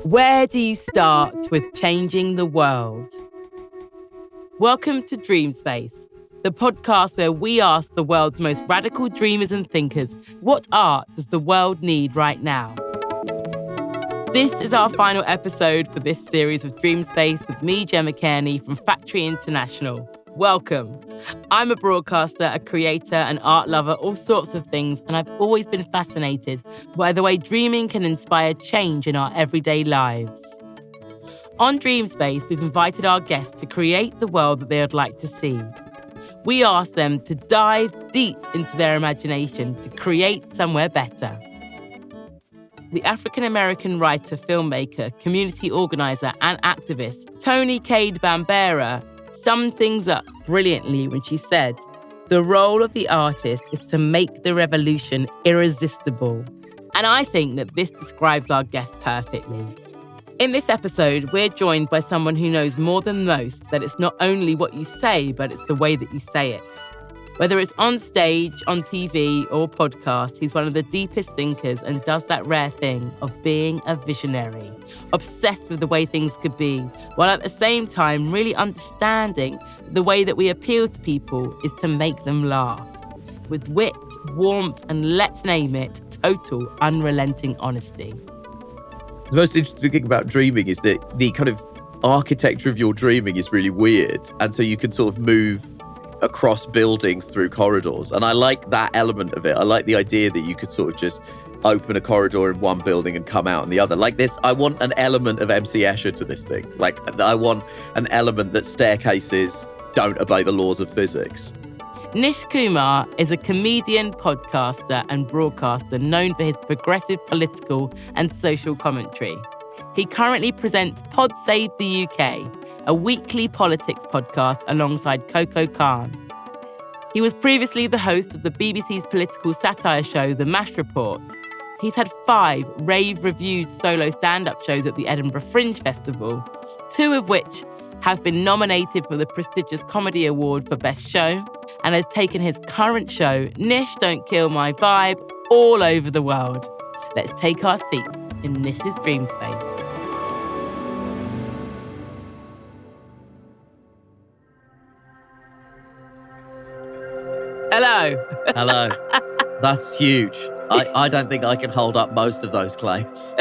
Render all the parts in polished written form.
Where do you start with changing the world? Welcome to Dream Space, the podcast where we ask the world's most radical dreamers and thinkers, what art does the world need right now? This is our final episode for this series of Dream Space with me, Gemma Cairney from Factory International. Welcome. I'm a broadcaster, a creator, an art lover, all sorts of things, and I've always been fascinated by the way dreaming can inspire change in our everyday lives. On Dream Space, we've invited our guests to create the world that they would like to see. We ask them to dive deep into their imagination to create somewhere better. The African-American writer, filmmaker, community organizer, and activist Toni Cade Bambara summed things up brilliantly when she said, "The role of the artist is to make the revolution irresistible." And I think that this describes our guest perfectly. In this episode, we're joined by someone who knows more than most that it's not only what you say, but it's the way that you say it. Whether it's on stage, on TV, or podcast, he's one of the deepest thinkers and does that rare thing of being a visionary, obsessed with the way things could be, while at the same time really understanding the way that we appeal to people is to make them laugh. With wit, warmth, and let's name it, total unrelenting honesty. The most interesting thing about dreaming is that the kind of architecture of your dreaming is really weird. And so you can sort of move across buildings through corridors. And I like that element of it. I like the idea that you could sort of just open a corridor in one building and come out in the other. Like this, I want an element of MC Escher to this thing. Like I want an element that staircases don't obey the laws of physics. Nish Kumar is a comedian, podcaster, and broadcaster known for his progressive political and social commentary. He currently presents Pod Save the UK, a weekly politics podcast alongside Coco Khan. He was previously the host of the BBC's political satire show, The MASH Report. He's had 5 rave-reviewed solo stand-up shows at the Edinburgh Fringe Festival, 2 of which have been nominated for the prestigious Comedy Award for Best Show, and has taken his current show, Nish Don't Kill My Vibe, all over the world. Let's take our seats in Nish's Dream Space. Hello. Hello. That's huge. I don't think I can hold up most of those claims.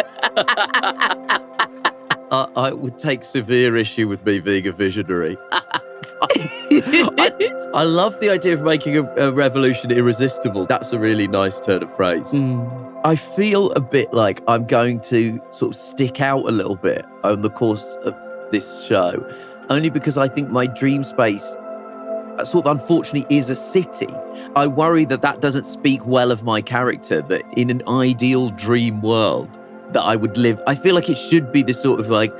I would take severe issue with me being a visionary. I love the idea of making a revolution irresistible. That's a really nice turn of phrase. I feel a bit like I'm going to sort of stick out a little bit over the course of this show, only because I think my dream space sort of unfortunately is a city. I worry that doesn't speak well of my character, that in an ideal dream world that I would live, I feel like it should be this sort of like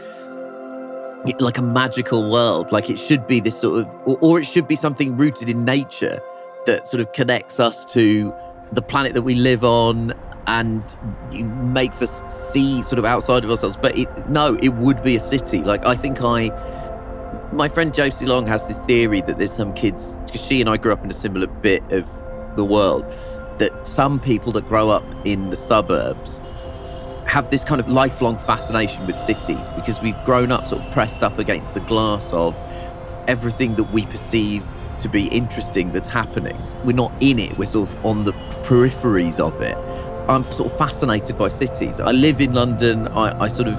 a magical world. Like it should be this sort of, or it should be something rooted in nature that sort of connects us to the planet that we live on and makes us see sort of outside of ourselves. But it would be a city. Like I think my friend Josie Long has this theory that there's some kids, because she and I grew up in a similar bit of the world, that some people that grow up in the suburbs have this kind of lifelong fascination with cities because we've grown up sort of pressed up against the glass of everything that we perceive to be interesting that's happening. We're not in it, we're sort of on the peripheries of it. I'm sort of fascinated by cities. I live in London, I sort of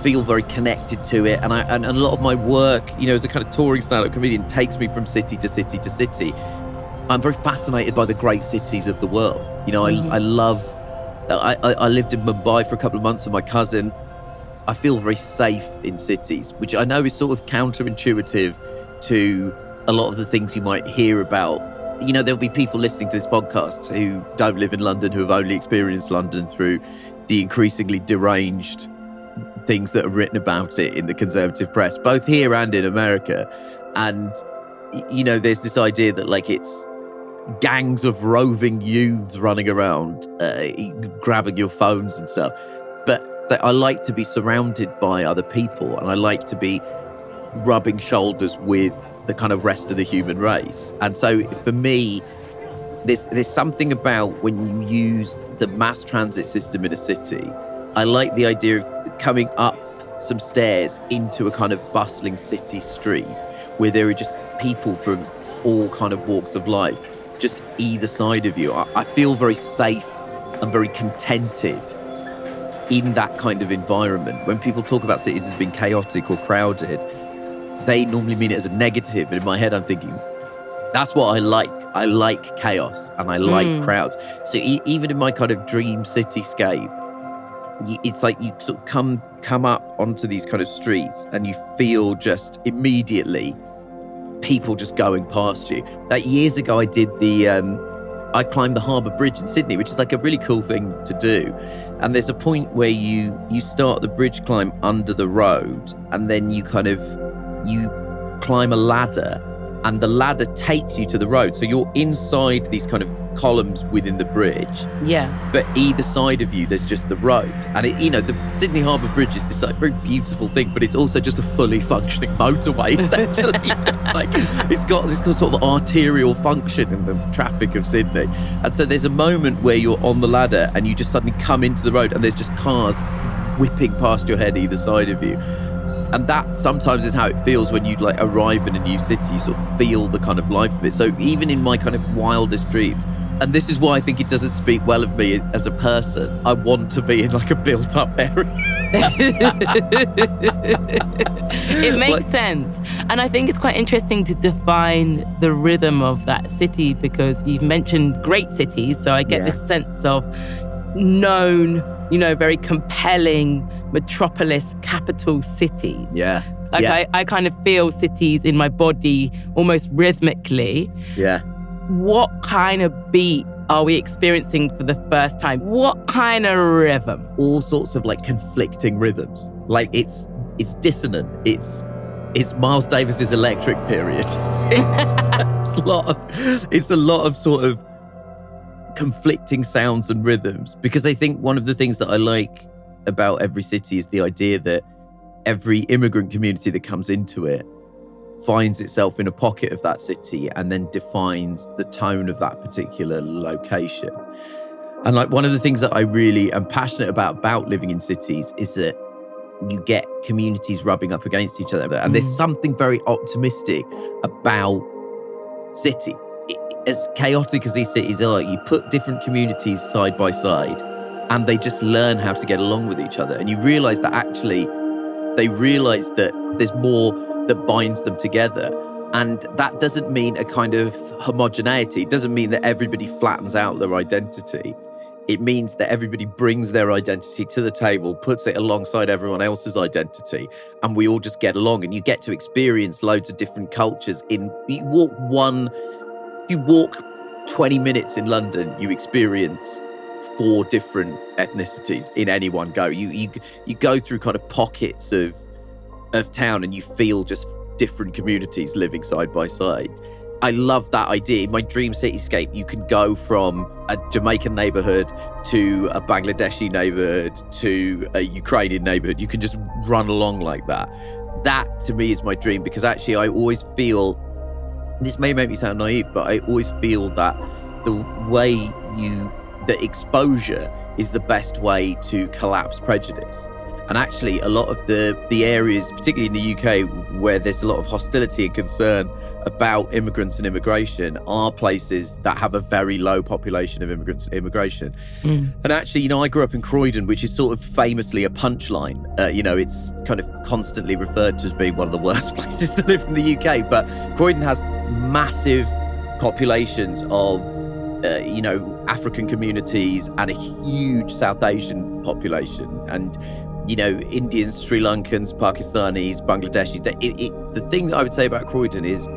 feel very connected to it, and a lot of my work, as a kind of touring stand-up comedian, takes me from city to city to city. I'm very fascinated by the great cities of the world. I lived in Mumbai for a couple of months with my cousin. I feel very safe in cities, which I know is sort of counterintuitive to a lot of the things you might hear about. There'll be people listening to this podcast who don't live in London, who have only experienced London through the increasingly deranged things that are written about it in the conservative press, both here and in America. And, there's this idea that like it's gangs of roving youths running around, grabbing your phones and stuff. But I like to be surrounded by other people, and I like to be rubbing shoulders with the kind of rest of the human race. And so for me, there's something about when you use the mass transit system in a city. I like the idea of coming up some stairs into a kind of bustling city street where there are just people from all kind of walks of life just either side of you. I feel very safe and very contented in that kind of environment. When people talk about cities as being chaotic or crowded, they normally mean it as a negative. But in my head, I'm thinking, that's what I like. I like chaos and I like crowds. So even in my kind of dream cityscape, it's like you sort of come up onto these kind of streets and you feel just immediately people just going past you. Like years ago, I did I climbed the Harbour Bridge in Sydney, which is like a really cool thing to do. And there's a point where you start the bridge climb under the road, and then you climb a ladder, and the ladder takes you to the road. So you're inside these kind of columns within the bridge. Yeah. But either side of you, there's just the road. And the Sydney Harbour Bridge is this like very beautiful thing, but it's also just a fully functioning motorway, essentially. It's got this sort of arterial function in the traffic of Sydney. And so there's a moment where you're on the ladder and you just suddenly come into the road and there's just cars whipping past your head either side of you. And that sometimes is how it feels when you like arrive in a new city. You sort of feel the kind of life of it. So even in my kind of wildest dreams, and this is why I think it doesn't speak well of me as a person, I want to be in like a built-up area. It makes sense. And I think it's quite interesting to define the rhythm of that city, because you've mentioned great cities. So I get this sense of known, very compelling metropolis capital cities. Yeah. I kind of feel cities in my body almost rhythmically. Yeah. What kind of beat are we experiencing for the first time? What kind of rhythm? All sorts of like conflicting rhythms. Like it's dissonant. It's Miles Davis's Electric period. It's a lot of sort of conflicting sounds and rhythms, because I think one of the things that I like about every city is the idea that every immigrant community that comes into it finds itself in a pocket of that city and then defines the tone of that particular location. And like one of the things that I really am passionate about living in cities is that you get communities rubbing up against each other. And there's something very optimistic about city. As chaotic as these cities are, you put different communities side by side and they just learn how to get along with each other. And you realize that actually they realize that there's more that binds them together. And that doesn't mean a kind of homogeneity. It doesn't mean that everybody flattens out their identity. It means that everybody brings their identity to the table, puts it alongside everyone else's identity, and we all just get along. And you get to experience loads of different cultures. If you walk 20 minutes in London, you experience 4 different ethnicities in any one go. You go through kind of pockets of town and you feel just different communities living side by side. I love that idea. In my dream cityscape, you can go from a Jamaican neighborhood to a Bangladeshi neighborhood to a Ukrainian neighborhood. You can just run along like that. That to me is my dream, because actually I always feel, this may make me sound naive, but I always feel that the exposure is the best way to collapse prejudice. And actually a lot of the areas, particularly in the UK, where there's a lot of hostility and concern about immigrants and immigration, are places that have a very low population of immigrants and immigration. And actually, I grew up in Croydon, which is sort of famously a punchline. It's kind of constantly referred to as being one of the worst places to live in the UK. But Croydon has massive populations of, African communities and a huge South Asian population. And Indians, Sri Lankans, Pakistanis, Bangladeshis. The thing that I would say about Croydon is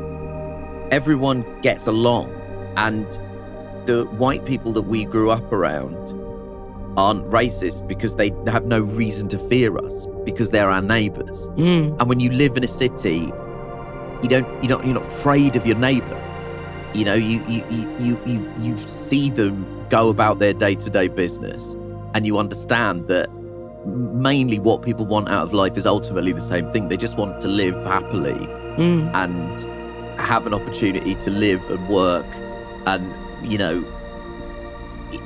everyone gets along, and the white people that we grew up around aren't racist because they have no reason to fear us, because they're our neighbours. And when you live in a city, you're not afraid of your neighbour. You see them go about their day-to-day business, and you understand that mainly what people want out of life is ultimately the same thing. They just want to live happily and have an opportunity to live and work and,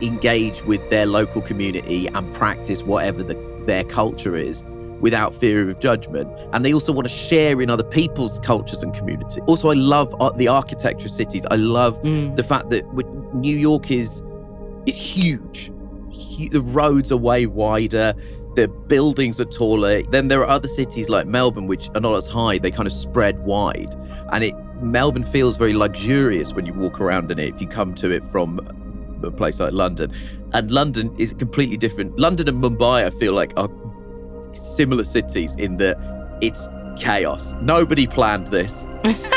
engage with their local community and practice whatever their culture is without fear of judgment. And they also want to share in other people's cultures and community. Also, I love the architecture of cities. I love the fact that New York is huge. The roads are way wider. The buildings are taller. Then there are other cities like Melbourne, which are not as high. They kind of spread wide. And Melbourne feels very luxurious when you walk around in it, if you come to it from a place like London. And London is completely different. London and Mumbai, I feel like, are similar cities in that it's chaos. Nobody planned this.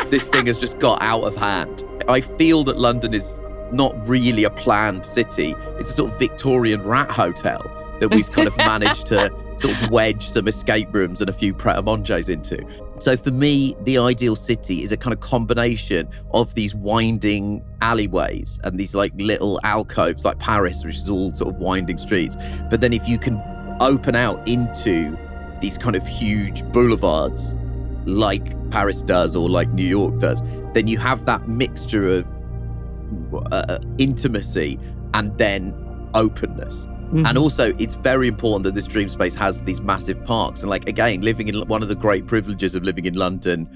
This thing has just got out of hand. I feel that London is not really a planned city. It's a sort of Victorian rat hotel that we've kind of managed to sort of wedge some escape rooms and a few pret-a-manger's into. So for me, the ideal city is a kind of combination of these winding alleyways and these like little alcoves like Paris, which is all sort of winding streets. But then if you can open out into these kind of huge boulevards like Paris does or like New York does, then you have that mixture of intimacy and then openness. And also, it's very important that this dream space has these massive parks. And like, again, living in one of the great privileges of living in London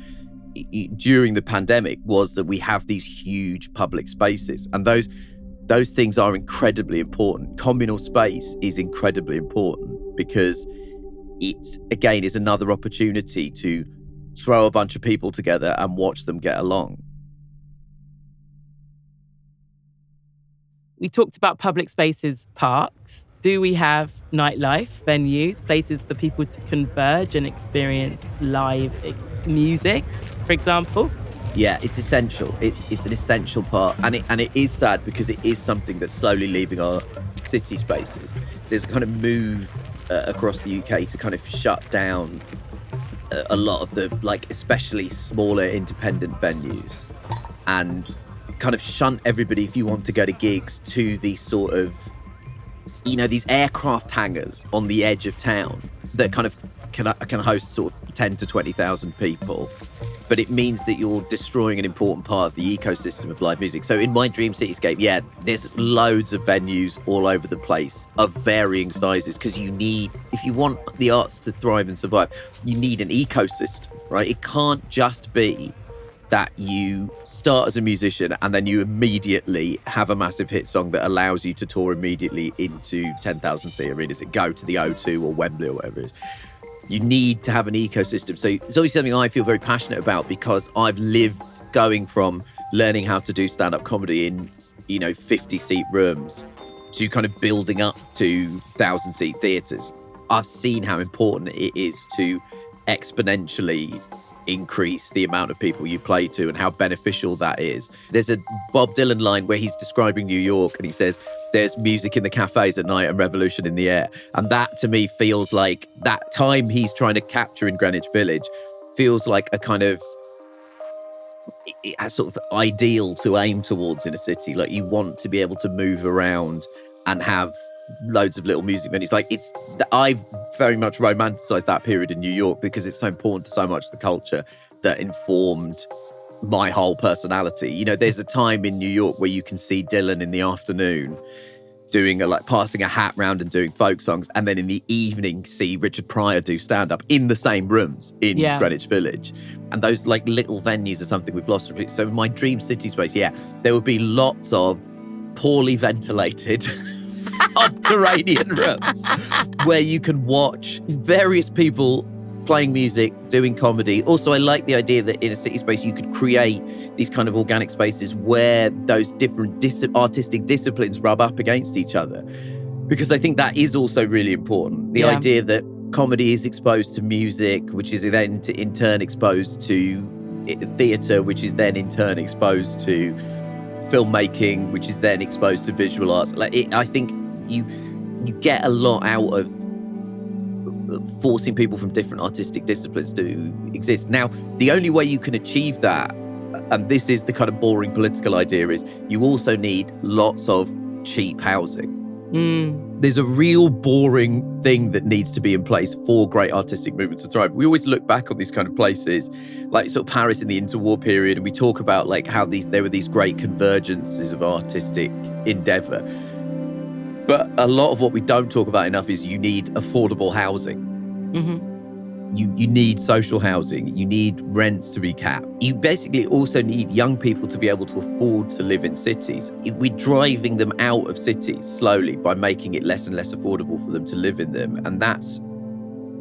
during the pandemic was that we have these huge public spaces. And those things are incredibly important. Communal space is incredibly important because it, again, is another opportunity to throw a bunch of people together and watch them get along. We talked about public spaces, parks. Do we have nightlife, venues, places for people to converge and experience live music, for example? Yeah, it's essential. It's an essential part. And it is sad because it is something that's slowly leaving our city spaces. There's a kind of move across the UK to kind of shut down a lot of the, like, especially smaller independent venues and kind of shunt everybody, if you want to go to gigs, to these sort of, you know, these aircraft hangars on the edge of town that kind of can host sort of 10 to 20,000 people. But it means that you're destroying an important part of the ecosystem of live music. So in my dream cityscape, yeah, there's loads of venues all over the place of varying sizes, because you need, if you want the arts to thrive and survive, you need an ecosystem, right? It can't just be that you start as a musician and then you immediately have a massive hit song that allows you to tour immediately into 10,000 seat arenas that go to the O2 or Wembley or whatever it is. You need to have an ecosystem. So it's always something I feel very passionate about, because I've lived going from learning how to do stand-up comedy in, 50-seat rooms to kind of building up to 1,000-seat theatres. I've seen how important it is to exponentially increase the amount of people you play to and how beneficial that is. There's a Bob Dylan line where he's describing New York and he says, "There's music in the cafes at night and revolution in the air." And that to me feels like that time he's trying to capture in Greenwich Village feels like a kind of a sort of ideal to aim towards in a city. Like, you want to be able to move around and have loads of little music venues. Like, I've very much romanticized that period in New York because it's so important to so much of the culture that informed my whole personality. There's a time in New York where you can see Dylan in the afternoon doing passing a hat round and doing folk songs, and then in the evening see Richard Pryor do stand-up in the same rooms in Greenwich Village. And those little venues are something we've lost. So in my dream city space, there would be lots of poorly ventilated subterranean rooms where you can watch various people playing music, doing comedy. Also, I like the idea that in a city space you could create these kind of organic spaces where those different artistic disciplines rub up against each other, because I think that is also really important. The idea that comedy is exposed to music, which is then in turn exposed to theatre, which is then in turn exposed to filmmaking, which is then exposed to visual arts. I think you get a lot out of forcing people from different artistic disciplines to exist. Now, the only way you can achieve that, and this is the kind of boring political idea, is you also need lots of cheap housing. There's a real boring thing that needs to be in place for great artistic movements to thrive. We always look back on these kind of places, like sort of Paris in the interwar period, and we talk about how there were these great convergences of artistic endeavor. But a lot of what we don't talk about enough is you need affordable housing. You need social housing. You need rents to be capped. You basically also need young people to be able to afford to live in cities. We're driving them out of cities slowly by making it less and less affordable for them to live in them. And that's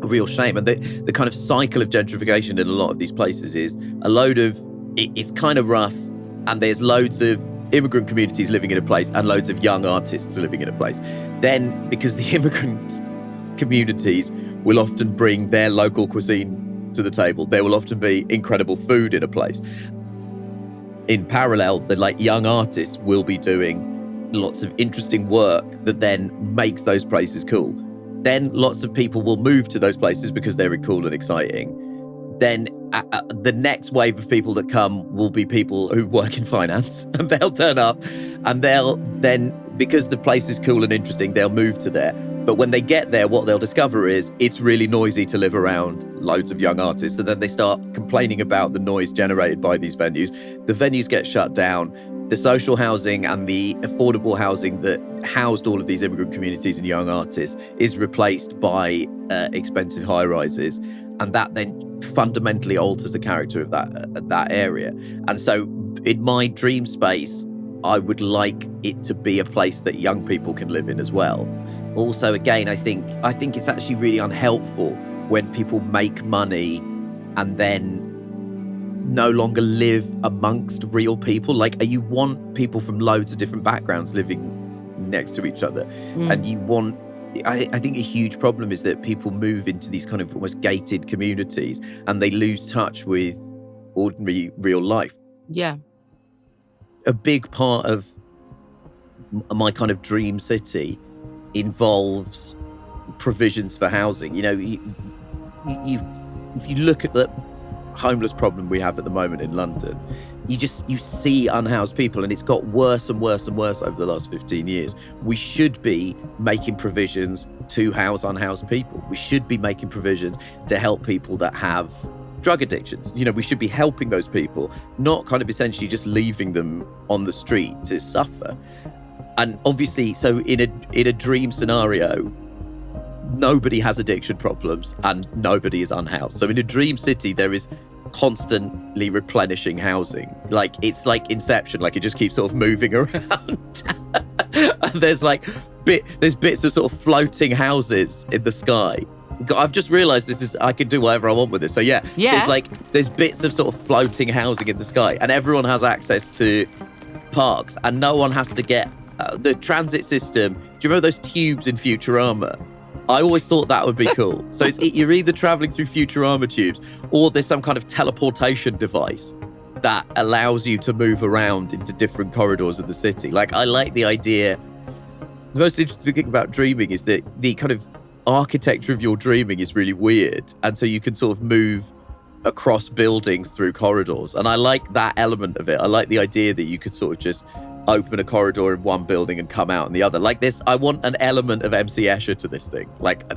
a real shame. And the kind of cycle of gentrification in a lot of these places is a load of, it's kind of rough, and there's loads of immigrant communities living in a place and loads of young artists living in a place. Then, because the immigrant communities will often bring their local cuisine to the table, there will often be incredible food in a place. In parallel, the young artists will be doing lots of interesting work that then makes those places cool. Then lots of people will move to those places because they're cool and exciting. Then the next wave of people that come will be people who work in finance, and they'll turn up, and they'll then, because the place is cool and interesting, they'll move to there. But when they get there, what they'll discover is it's really noisy to live around loads of young artists. And then they start complaining about the noise generated by these venues. The venues get shut down. The social housing and the affordable housing that housed all of these immigrant communities and young artists is replaced by expensive high-rises. And that then fundamentally alters the character of that area. And so in my dream space, I would like it to be a place that young people can live in as well. Also, again, I think it's actually really unhelpful when people make money and then no longer live amongst real people. You want people from loads of different backgrounds living next to each other. And you want, I think a huge problem is that people move into these kind of almost gated communities and they lose touch with ordinary real life. Yeah. A big part of my kind of dream city involves provisions for housing. You know, if you look at the homeless problem we have at the moment in London, you see unhoused people, and it's got worse and worse and worse over the last 15 years. We should be making provisions to house unhoused people. We should be making provisions to help people that have drug addictions. You know, we should be helping those people, not kind of essentially just leaving them on the street to suffer. And obviously, so in a dream scenario, nobody has addiction problems and nobody is unhoused. So in a dream city, there is constantly replenishing housing. It's like Inception, it just keeps sort of moving around. And there's bits of sort of floating houses in the sky. I've just realized I can do whatever I want with this. So yeah. There's bits of sort of floating housing in the sky, and everyone has access to parks, and no one has to get the transit system. Do you remember those tubes in Futurama? I always thought that would be cool. So you're either traveling through Futurama tubes, or there's some kind of teleportation device that allows you to move around into different corridors of the city. I like the idea. The most interesting thing about dreaming is that the kind of architecture of your dreaming is really weird, and so you can sort of move across buildings through corridors, and I like that element of it. I like the idea that you could sort of just open a corridor in one building and come out in the other. I want an element of MC Escher to this thing.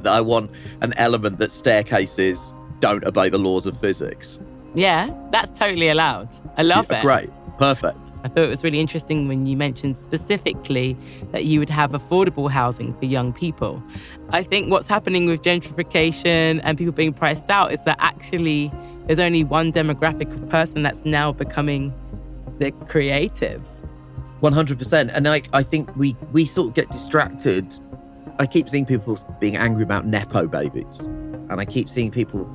I want an element that staircases don't obey the laws of physics. Yeah, that's totally allowed. I love it. Great. Perfect. I thought it was really interesting when you mentioned specifically that you would have affordable housing for young people. I think what's happening with gentrification and people being priced out is that actually there's only one demographic of person that's now becoming the creative. 100%. And I think we sort of get distracted. I keep seeing people being angry about Nepo babies. And I keep seeing people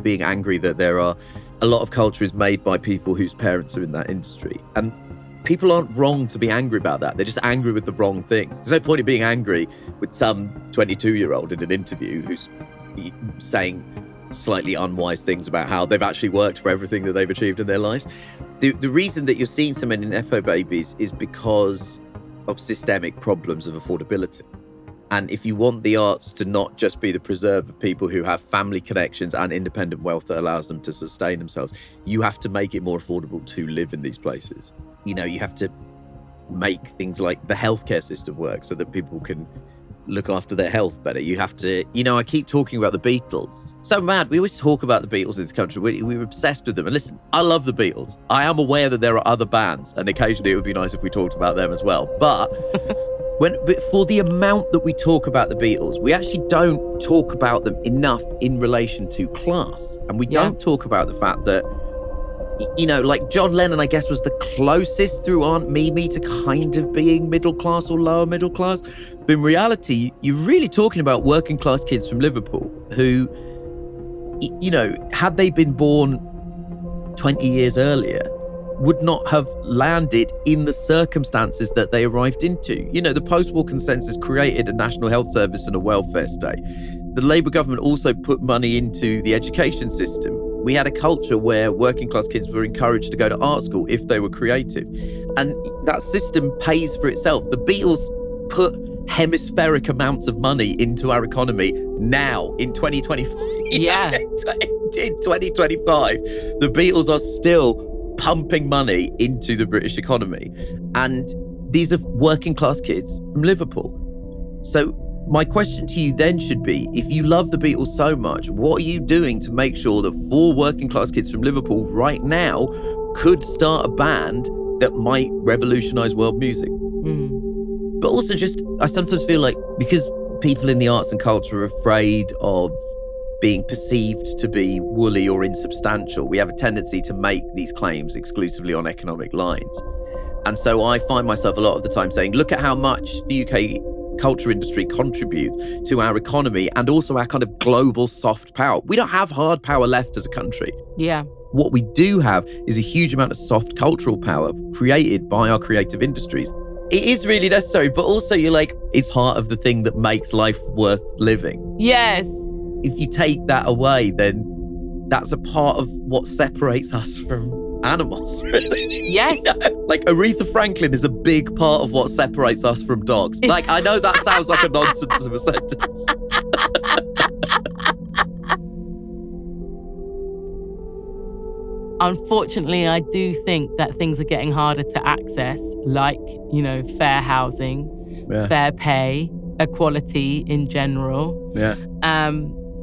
being angry that there are a lot of culture is made by people whose parents are in that industry. And people aren't wrong to be angry about that. They're just angry with the wrong things. There's no point in being angry with some 22-year-old in an interview who's saying slightly unwise things about how they've actually worked for everything that they've achieved in their lives. The reason that you're seeing so many Nepo babies is because of systemic problems of affordability. And if you want the arts to not just be the preserve of people who have family connections and independent wealth that allows them to sustain themselves, you have to make it more affordable to live in these places. You know, you have to make things like the healthcare system work so that people can look after their health better. You have to, I keep talking about the Beatles. So mad. We always talk about the Beatles in this country. We're obsessed with them. And listen, I love the Beatles. I am aware that there are other bands, and occasionally it would be nice if we talked about them as well. But But for the amount that we talk about the Beatles, we actually don't talk about them enough in relation to class. And we don't talk about the fact that, you know, like John Lennon, I guess, was the closest through Aunt Mimi to kind of being middle class or lower middle class. But in reality, you're really talking about working class kids from Liverpool who, you know, had they been born 20 years earlier, would not have landed in the circumstances that they arrived into. You know, the post-war consensus created a national health service and a welfare state. The Labour government also put money into the education system. We had a culture where working class kids were encouraged to go to art school if they were creative. And that system pays for itself. The Beatles put hemispheric amounts of money into our economy now in 2025. Yeah. In 2025, the Beatles are still pumping money into the British economy. And these are working class kids from Liverpool. So my question to you then should be, if you love the Beatles so much, what are you doing to make sure that 4 working class kids from Liverpool right now could start a band that might revolutionize world music? But also just, I sometimes feel like because people in the arts and culture are afraid of being perceived to be woolly or insubstantial, we have a tendency to make these claims exclusively on economic lines. And so I find myself a lot of the time saying, look at how much the UK culture industry contributes to our economy and also our kind of global soft power. We don't have hard power left as a country. Yeah. What we do have is a huge amount of soft cultural power created by our creative industries. It is really necessary, but also you're like, it's part of the thing that makes life worth living. Yes. If you take that away, then that's a part of what separates us from animals, really. Yes. You know? Like Aretha Franklin is a big part of what separates us from dogs. Like, I know that sounds like a nonsense of a sentence. Unfortunately, I do think that things are getting harder to access, like, you know, fair housing, fair pay, equality in general. Yeah.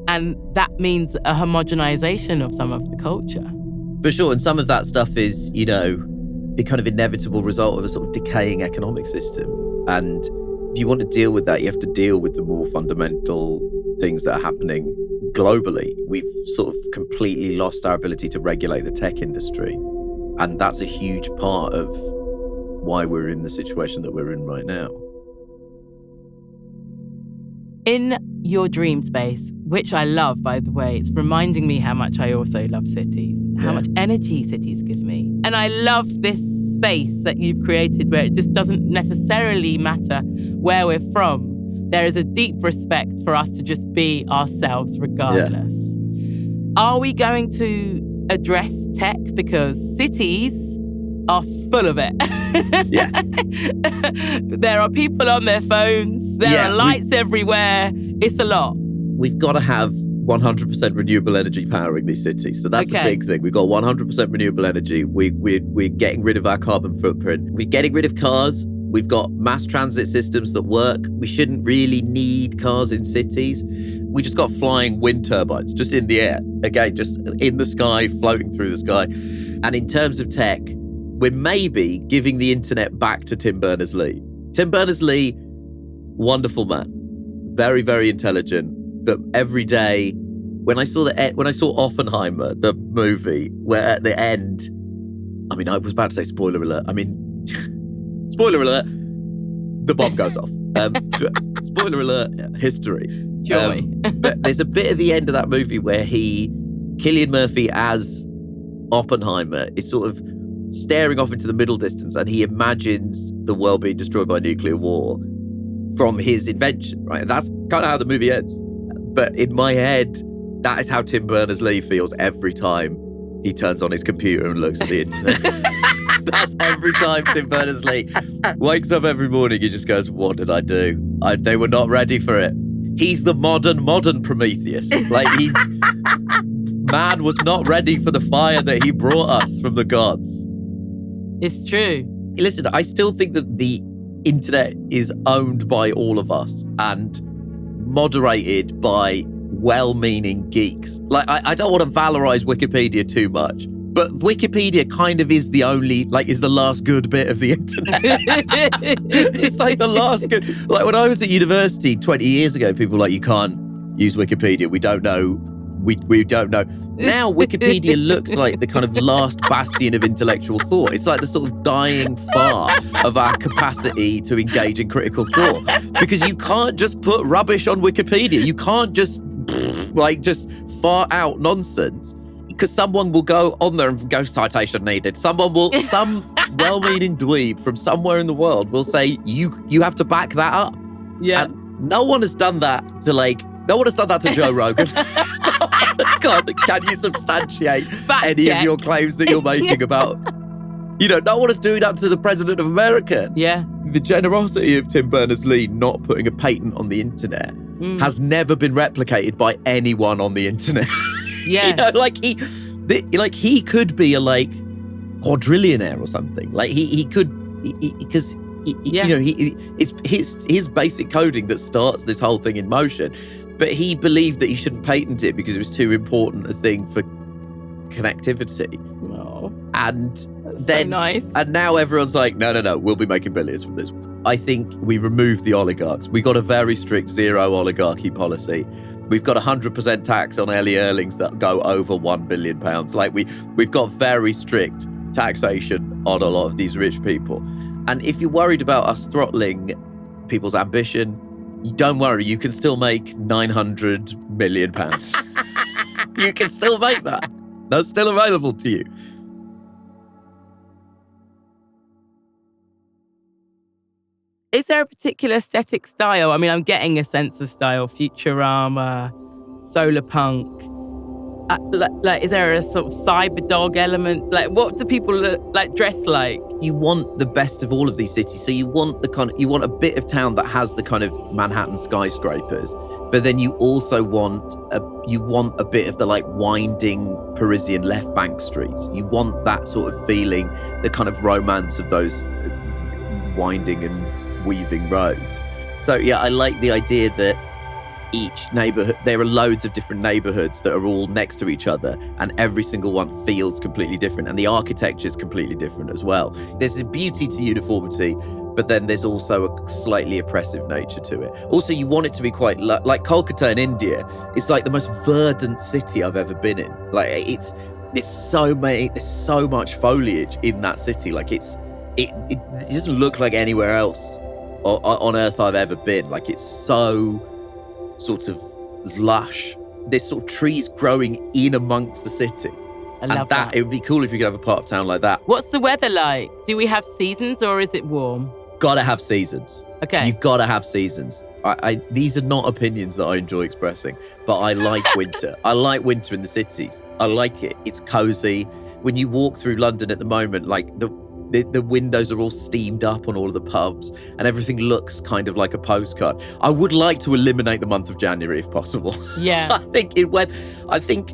And that means a homogenization of some of the culture. For sure. And some of that stuff is, you know, the kind of inevitable result of a sort of decaying economic system. And if you want to deal with that, you have to deal with the more fundamental things that are happening globally. We've sort of completely lost our ability to regulate the tech industry. And that's a huge part of why we're in the situation that we're in right now. In your dream space, which I love, by the way, it's reminding me how much I also love cities, how much energy cities give me. And I love this space that you've created where it just doesn't necessarily matter where we're from. There is a deep respect for us to just be ourselves regardless. Yeah. Are we going to address tech? Because cities are full of it. Yeah. There are people on their phones. There are lights everywhere. It's a lot. We've got to have 100% renewable energy powering these cities. So that's a big thing. We've got 100% renewable energy. We're getting rid of our carbon footprint. We're getting rid of cars. We've got mass transit systems that work. We shouldn't really need cars in cities. We just got flying wind turbines just in the air. Again, just in the sky, floating through the sky. And in terms of tech, we're maybe giving the internet back to Tim Berners-Lee. Tim Berners-Lee, wonderful man. Very, very intelligent. But every day, when I saw Oppenheimer, the movie, where at the end, I mean, I was about to say spoiler alert. I mean, spoiler alert, the bomb goes off. Spoiler alert, history. Joy. But there's a bit at the end of that movie where Cillian Murphy as Oppenheimer is sort of staring off into the middle distance and he imagines the world being destroyed by nuclear war from his invention, right? That's kind of how the movie ends. But in my head, that is how Tim Berners-Lee feels every time he turns on his computer and looks at the internet. That's every time Tim Berners-Lee wakes up every morning, he just goes, what did I do? They were not ready for it. He's the modern Prometheus. Like, man was not ready for the fire that he brought us from the gods. It's true. Listen, I still think that the internet is owned by all of us and moderated by well-meaning geeks. Like, I don't want to valorize Wikipedia too much, But Wikipedia kind of is the only, like, is the last good bit of the internet. It's like the last good. Like when I was at university 20 years ago, people were like, you can't use Wikipedia. We don't know. We don't know. Now Wikipedia looks like the kind of last bastion of intellectual thought. It's like the sort of dying fart of our capacity to engage in critical thought. Because you can't just put rubbish on Wikipedia. You can't just fart out nonsense. Because someone will go on there and go, citation needed. Some well-meaning dweeb from somewhere in the world will say, you have to back that up. Yeah. And no one has done that to Joe Rogan. God, can you substantiate any of your claims that you're making about, no one is doing that to the President of America. Yeah. The generosity of Tim Berners-Lee not putting a patent on the internet has never been replicated by anyone on the internet. Yeah. He could be a quadrillionaire or something. Like he could, because it's his basic coding that starts this whole thing in motion. But he believed that he shouldn't patent it because it was too important a thing for connectivity. Oh, and that's then so nice. And now everyone's like, no, we'll be making billions from this. I think we removed the oligarchs. We got a very strict zero oligarchy policy. We've got 100% tax on any earnings that go over £1 billion. Like we've got very strict taxation on a lot of these rich people. And if you're worried about us throttling people's ambition, don't worry, you can still make £900 million. You can still make that. That's still available to you. Is there a particular aesthetic style? I mean, I'm getting a sense of style, Futurama, solar punk. Is there a sort of cyber dog element? Like, what do people dress like? You want the best of all of these cities. So you want a bit of town that has the kind of Manhattan skyscrapers, but then you also want a bit of the winding Parisian left bank streets. You want that sort of feeling, the kind of romance of those winding and weaving roads. So yeah, I like the idea that each neighborhood, there are loads of different neighborhoods that are all next to each other, and every single one feels completely different, and the architecture is completely different as well. There's a beauty to uniformity, but then there's also a slightly oppressive nature to it. Also, you want it to be quite like Kolkata in India. It's like the most verdant city I've ever been in. Like there's so much foliage in that city. Like it doesn't look like anywhere else on earth I've ever been. Like it's so sort of lush. There's sort of trees growing in amongst the city. I love that. It would be cool if you could have a part of town like that. What's the weather like? Do we have seasons or is it warm? Gotta have seasons. Okay. You've gotta have seasons. These are not opinions that I enjoy expressing, but I like winter. I like winter in the cities. I like it. It's cozy. When you walk through London at the moment, like the windows are all steamed up on all of the pubs and everything looks kind of like a postcard. I would like to eliminate the month of January if possible. Yeah. I think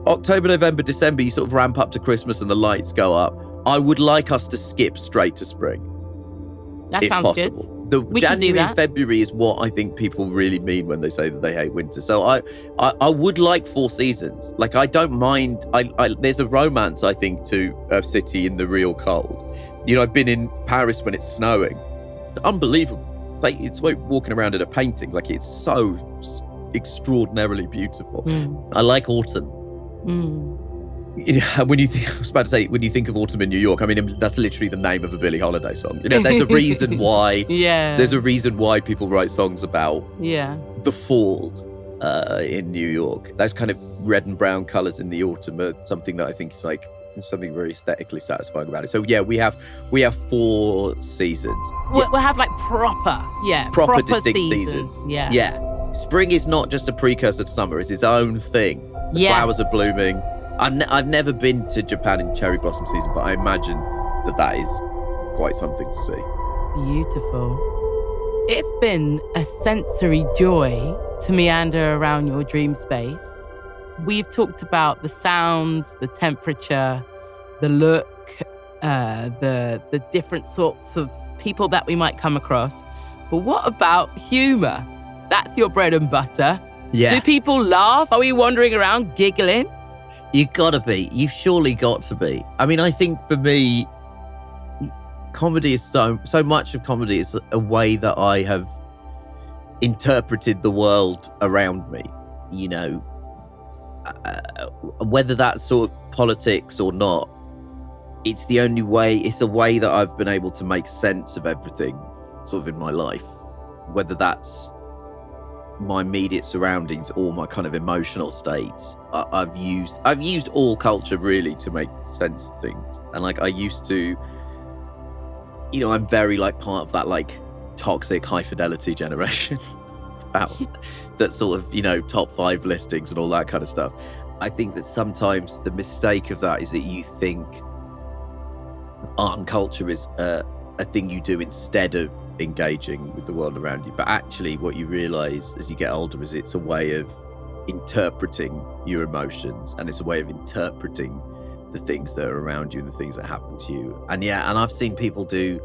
October, November, December, you sort of ramp up to Christmas and the lights go up. I would like us to skip straight to spring. That sounds possible. Good. The January and February is what I think people really mean when they say that they hate winter. So I would like 4 seasons. Like I don't mind. There's a romance, I think, to a city in the real cold. I've been in Paris when it's snowing. It's unbelievable. It's like walking around in a painting. Like it's so extraordinarily beautiful. I like autumn. When you think of autumn in New York, I mean, that's literally the name of a Billie Holiday song. There's a reason why. Yeah. There's a reason why people write songs about the fall in New York. Those kind of red and brown colors in the autumn are something that I think is there's something very aesthetically satisfying about it. So yeah, we have 4 seasons. We'll have proper distinct seasons. Yeah. Spring is not just a precursor to summer; it's its own thing. The flowers are blooming. I've never been to Japan in cherry blossom season, but I imagine that is quite something to see. Beautiful. It's been a sensory joy to meander around your dream space. We've talked about the sounds, the temperature, the look, the different sorts of people that we might come across. But what about humor? That's your bread and butter. Yeah. Do people laugh? Are we wandering around giggling? You gotta be. You've surely got to be. I mean, I think for me, comedy is so much of comedy is a way that I have interpreted the world around me. You know, whether that's sort of politics or not, it's the only way. It's a way that I've been able to make sense of everything, sort of in my life. Whether that's my immediate surroundings or my kind of emotional states, I've used all culture really to make sense of things. And like I used to, you know, I'm very like part of that like toxic high fidelity generation that sort of, you know, top 5 listings and all that kind of stuff. I think that sometimes the mistake of that is that you think art and culture is a thing you do instead of engaging with the world around you. But actually what you realize as you get older is it's a way of interpreting your emotions, and it's a way of interpreting the things that are around you and the things that happen to you. And I've seen people do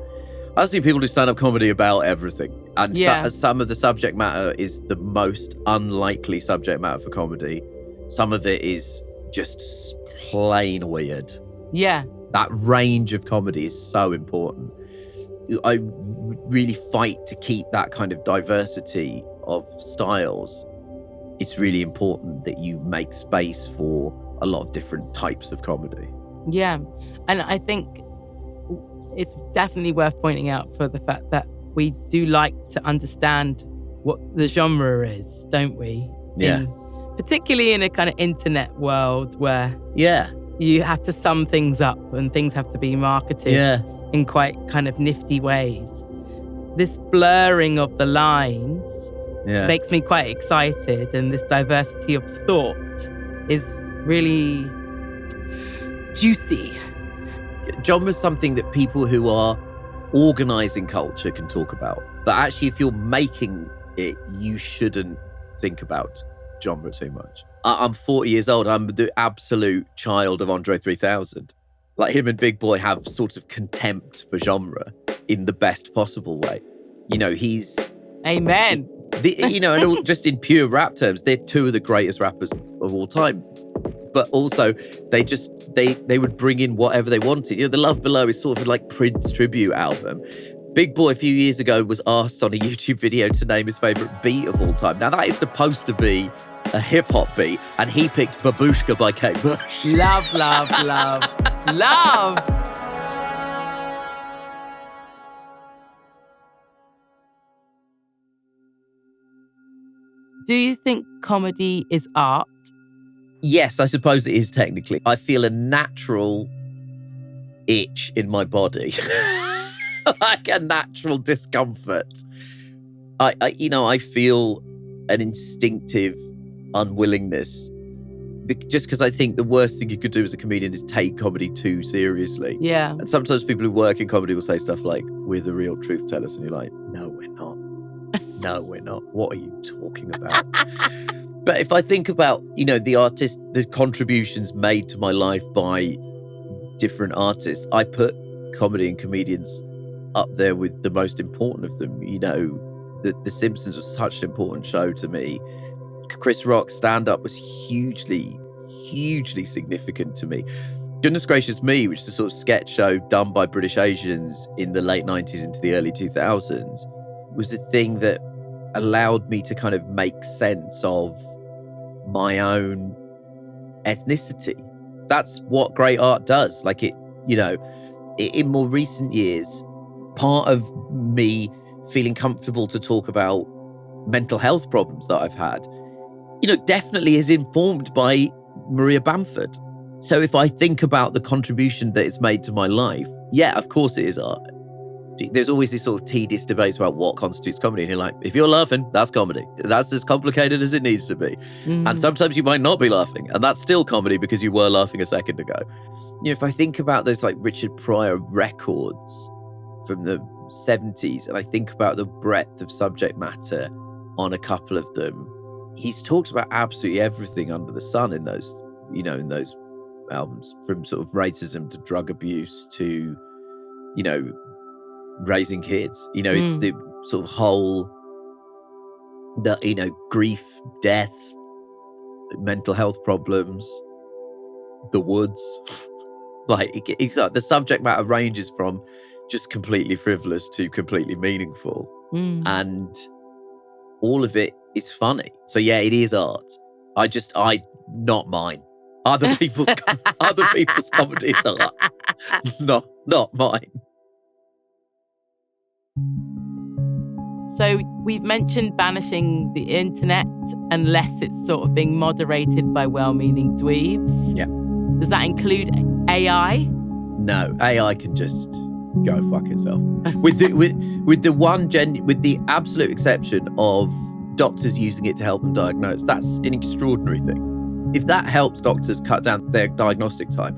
stand-up comedy about everything, and some of the subject matter is the most unlikely subject matter for comedy. Some of it is just plain weird. That range of comedy is so important. I really fight to keep that kind of diversity of styles. It's really important that you make space for a lot of different types of comedy. Yeah. And I think it's definitely worth pointing out for the fact that we do like to understand what the genre is, don't we? Yeah. Particularly in a kind of internet world where you have to sum things up and things have to be marketed in quite kind of nifty ways. This blurring of the lines makes me quite excited, and this diversity of thought is really juicy. Genre is something that people who are organising culture can talk about. But actually, if you're making it, you shouldn't think about genre too much. I'm 40 years old. I'm the absolute child of Andre 3000. Like him and Big Boy have sort of contempt for genre in the best possible way. You know, he's... Amen. You know, and just in pure rap terms, they're 2 of the greatest rappers of all time. But also, they would bring in whatever they wanted. You know, The Love Below is sort of like Prince tribute album. Big Boy a few years ago was asked on a YouTube video to name his favourite beat of all time. Now, that is supposed to be a hip-hop beat, and he picked Babushka by Kate Bush. Love, love, love, love. Do you think comedy is art? Yes, I suppose it is technically. I feel a natural itch in my body. Like a natural discomfort. I feel an instinctive unwillingness, just because I think the worst thing you could do as a comedian is take comedy too seriously. Yeah. And sometimes people who work in comedy will say stuff like, "We're the real truth tellers," and you're like, "No, we're not. No, we're not. What are you talking about?" But if I think about, you know, the contributions made to my life by different artists, I put comedy and comedians up there with the most important of them. You know, The Simpsons was such an important show to me. Chris Rock's stand-up was hugely, hugely significant to me. Goodness Gracious Me, which is a sort of sketch show done by British Asians in the late 90s into the early 2000s, was the thing that allowed me to kind of make sense of my own ethnicity. That's what great art does. Like it, you know, in more recent years, part of me feeling comfortable to talk about mental health problems that I've had, you know, definitely is informed by Maria Bamford. So if I think about the contribution that it's made to my life, yeah, of course it is art. There's always this sort of tedious debates about what constitutes comedy. And you're like, if you're laughing, that's comedy. That's as complicated as it needs to be. Mm-hmm. And sometimes you might not be laughing, and that's still comedy because you were laughing a second ago. You know, if I think about those like Richard Pryor records from the 70s, and I think about the breadth of subject matter on a couple of them, he's talked about absolutely everything under the sun in those, you know, in those albums, from sort of racism to drug abuse to, you know, raising kids. You know, it's the sort of whole, the, you know, grief, death, mental health problems. the woods. The subject matter ranges from just completely frivolous to completely meaningful. And all of it is funny. So yeah, it is art. Not mine. Other people's comedy is art. Not mine. So we've mentioned banishing the internet unless it's sort of being moderated by well-meaning dweebs. Yeah. Does that include AI? No, AI can just go fuck itself. with the absolute exception of doctors using it to help them diagnose, that's an extraordinary thing. If that helps doctors cut down their diagnostic time,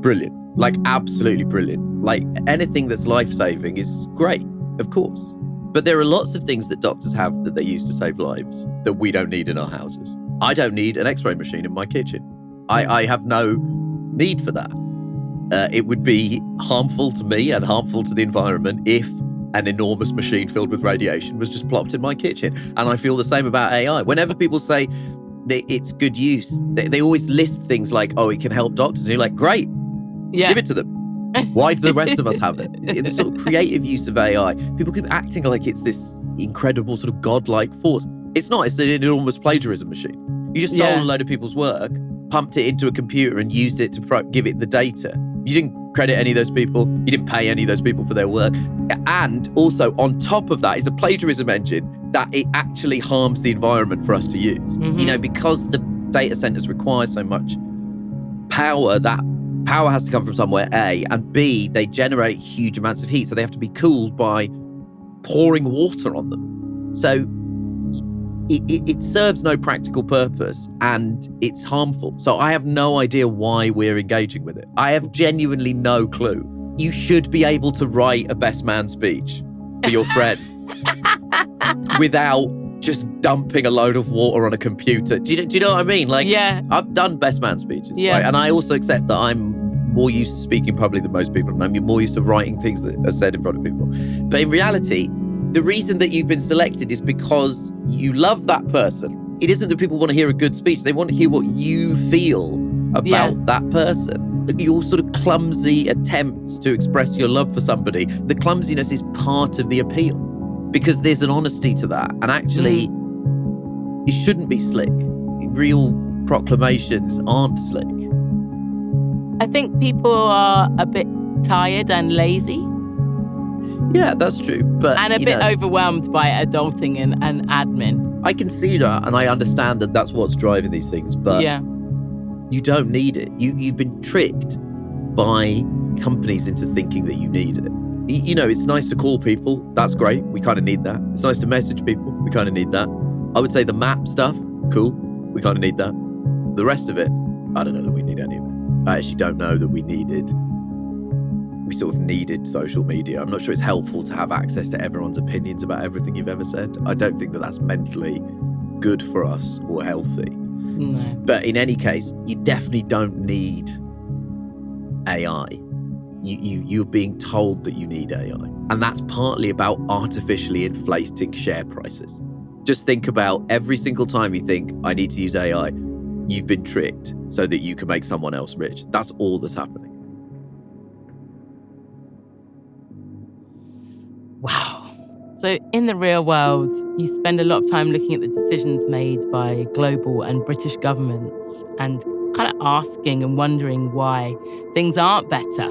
brilliant. Like, absolutely brilliant. Like, anything that's life-saving is great, of course. But there are lots of things that doctors have that they use to save lives that we don't need in our houses. I don't need an X-ray machine in my kitchen. I have no need for that. It would be harmful to me and harmful to the environment if an enormous machine filled with radiation was just plopped in my kitchen. And I feel the same about AI. Whenever people say that it's good use, they always list things like, oh, it can help doctors. And you're like, great, give it to them. Why do the rest of us have it? The sort of creative use of AI, people keep acting like it's this incredible sort of godlike force. It's not. It's an enormous plagiarism machine. You just stole a load of people's work, pumped it into a computer and used it to give it the data. You didn't credit any of those people. You didn't pay any of those people for their work. And also on top of that is a plagiarism engine that it actually harms the environment for us to use. You know, because the data centers require so much power, that power has to come from somewhere, A, and B, they generate huge amounts of heat, so they have to be cooled by pouring water on them. So it serves no practical purpose and it's harmful. So I have no idea why we're engaging with it. I have genuinely no clue. You should be able to write a best man speech for your friend without just dumping a load of water on a computer. Do you know what I mean? Like, I've done best man speeches, right? And I also accept that I'm more used to speaking publicly than most people, and I'm more used to writing things that are said in front of people. But in reality, the reason that you've been selected is because you love that person. It isn't that people want to hear a good speech. They want to hear what you feel about that person. Your sort of clumsy attempts to express your love for somebody, the clumsiness is part of the appeal because there's an honesty to that. And actually, it shouldn't be slick. Real proclamations aren't slick. I think people are a bit tired and lazy. Yeah, that's true. And a bit overwhelmed by adulting and admin. I can see that, and I understand that that's what's driving these things, but you don't need it. You've been tricked by companies into thinking that you need it. You know, it's nice to call people. That's great. We kind of need that. It's nice to message people. We kind of need that. I would say the map stuff, cool. We kind of need that. The rest of it, I don't know that we need any of it. I actually don't know that we sort of needed social media. I'm not sure it's helpful to have access to everyone's opinions about everything you've ever said. I don't think that that's mentally good for us or healthy. No. But in any case, you definitely don't need AI. You're being told that you need AI. And that's partly about artificially inflating share prices. Just think about every single time you think, I need to use AI, you've been tricked so that you can make someone else rich. That's all that's happening. Wow. So in the real world, you spend a lot of time looking at the decisions made by global and British governments and kind of asking and wondering why things aren't better.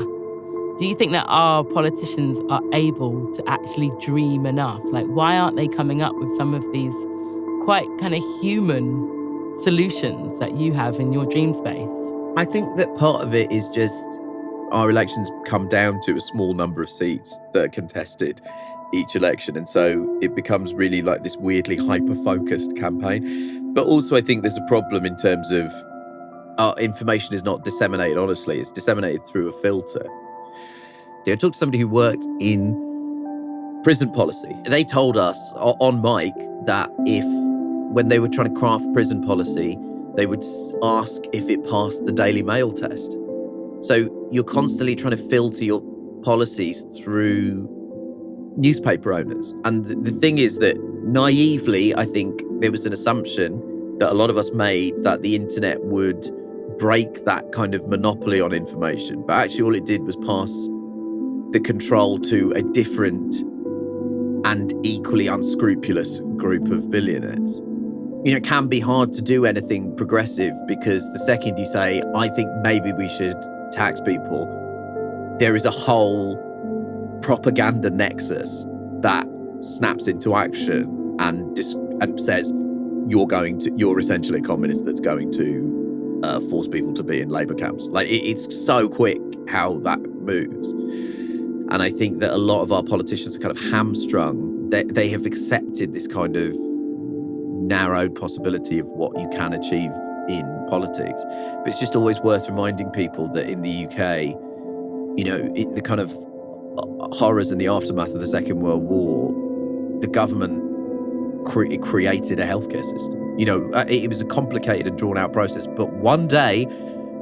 Do you think that our politicians are able to actually dream enough? Like, why aren't they coming up with some of these quite kind of human solutions that you have in your dream space? I think that part of it is just our elections come down to a small number of seats that are contested each election. And so it becomes really like this weirdly hyper-focused campaign. But also I think there's a problem in terms of our information is not disseminated honestly. It's disseminated through a filter. I talked to somebody who worked in prison policy. They told us on mic that when they were trying to craft prison policy, they would ask if it passed the Daily Mail test. So you're constantly trying to filter your policies through newspaper owners. And the thing is that naively, I think there was an assumption that a lot of us made that the internet would break that kind of monopoly on information. But actually all it did was pass the control to a different and equally unscrupulous group of billionaires. It can be hard to do anything progressive because the second you say, I think maybe we should tax people, there is a whole propaganda nexus that snaps into action and says, you're essentially a communist that's going to force people to be in labour camps. Like it's so quick how that moves. And I think that a lot of our politicians are kind of hamstrung. They have accepted this kind of narrowed possibility of what you can achieve in politics. But it's just always worth reminding people that in the UK, in the kind of horrors and the aftermath of the Second World War, the government created a healthcare system. It was a complicated and drawn out process, but one day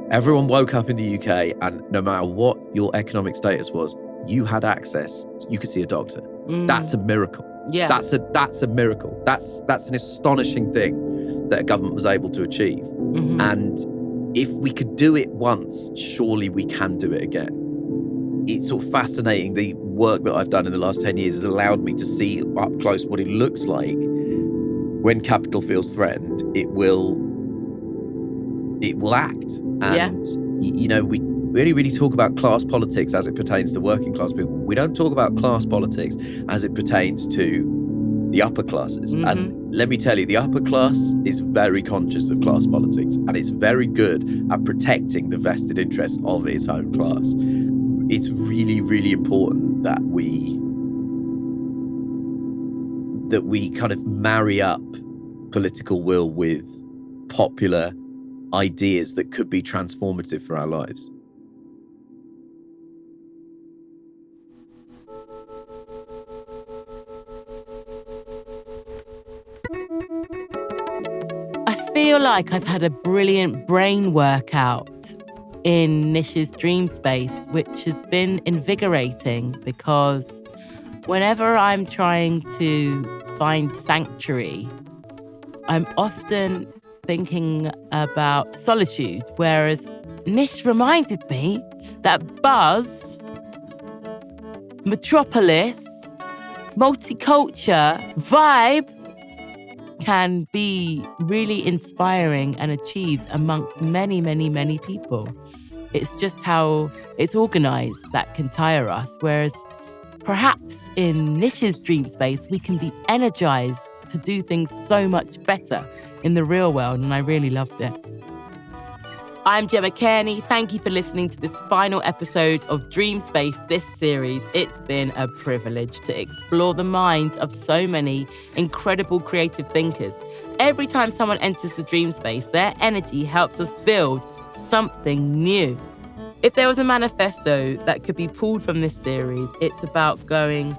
everyone woke up in the UK and no matter what your economic status was, you had access. You could see a doctor. That's a miracle. Yeah. That's a miracle. That's an astonishing thing that a government was able to achieve. Mm-hmm. And if we could do it once, surely we can do it again. It's sort of fascinating. The work that I've done in the last 10 years has allowed me to see up close what it looks like when capital feels threatened. It will act. And, we only really talk about class politics as it pertains to working class people. We don't talk about class politics as it pertains to the upper classes. Mm-hmm. And let me tell you, the upper class is very conscious of class politics and it's very good at protecting the vested interests of its own class. It's really, really important that we kind of marry up political will with popular ideas that could be transformative for our lives. I feel like I've had a brilliant brain workout in Nish's dream space, which has been invigorating because whenever I'm trying to find sanctuary, I'm often thinking about solitude, whereas Nish reminded me that buzz, metropolis, multicultural vibe can be really inspiring and achieved amongst many, many, many people. It's just how it's organised that can tire us, whereas perhaps in Nish's dream space, we can be energised to do things so much better in the real world, and I really loved it. I'm Gemma Cairney. Thank you for listening to this final episode of Dream Space, this series. It's been a privilege to explore the minds of so many incredible creative thinkers. Every time someone enters the dream space, their energy helps us build something new. If there was a manifesto that could be pulled from this series, it's about going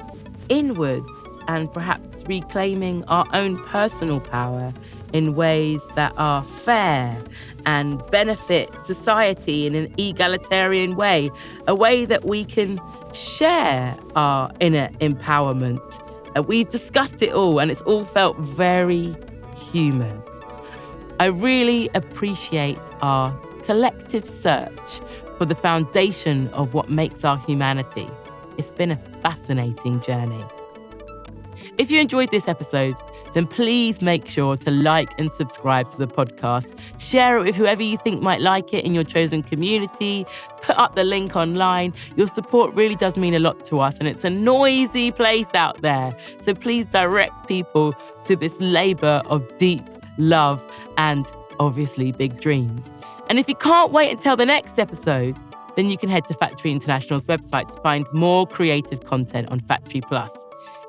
inwards and perhaps reclaiming our own personal power in ways that are fair and benefit society in an egalitarian way, a way that we can share our inner empowerment. We've discussed it all and it's all felt very human. I really appreciate our collective search for the foundation of what makes our humanity. It's been a fascinating journey. If you enjoyed this episode, then please make sure to like and subscribe to the podcast. Share it with whoever you think might like it in your chosen community. Put up the link online. Your support really does mean a lot to us, and it's a noisy place out there. So please direct people to this labour of deep love and obviously big dreams. And if you can't wait until the next episode, then you can head to Factory International's website to find more creative content on Factory Plus.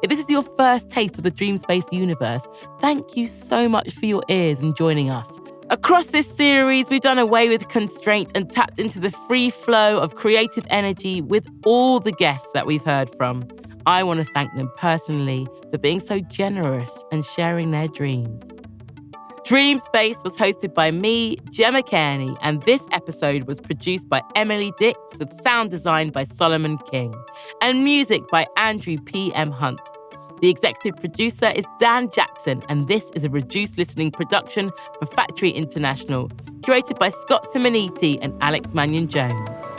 If this is your first taste of the Dream Space universe, thank you so much for your ears and joining us. Across this series, we've done away with constraint and tapped into the free flow of creative energy with all the guests that we've heard from. I want to thank them personally for being so generous and sharing their dreams. Dream Space was hosted by me, Gemma Cairney, and this episode was produced by Emily Dix with sound design by Solomon King and music by Andrew P.M. Hunt. The executive producer is Dan Jackson, and this is a reduced listening production for Factory International, curated by Scott Simoniti and Alex Mannion-Jones.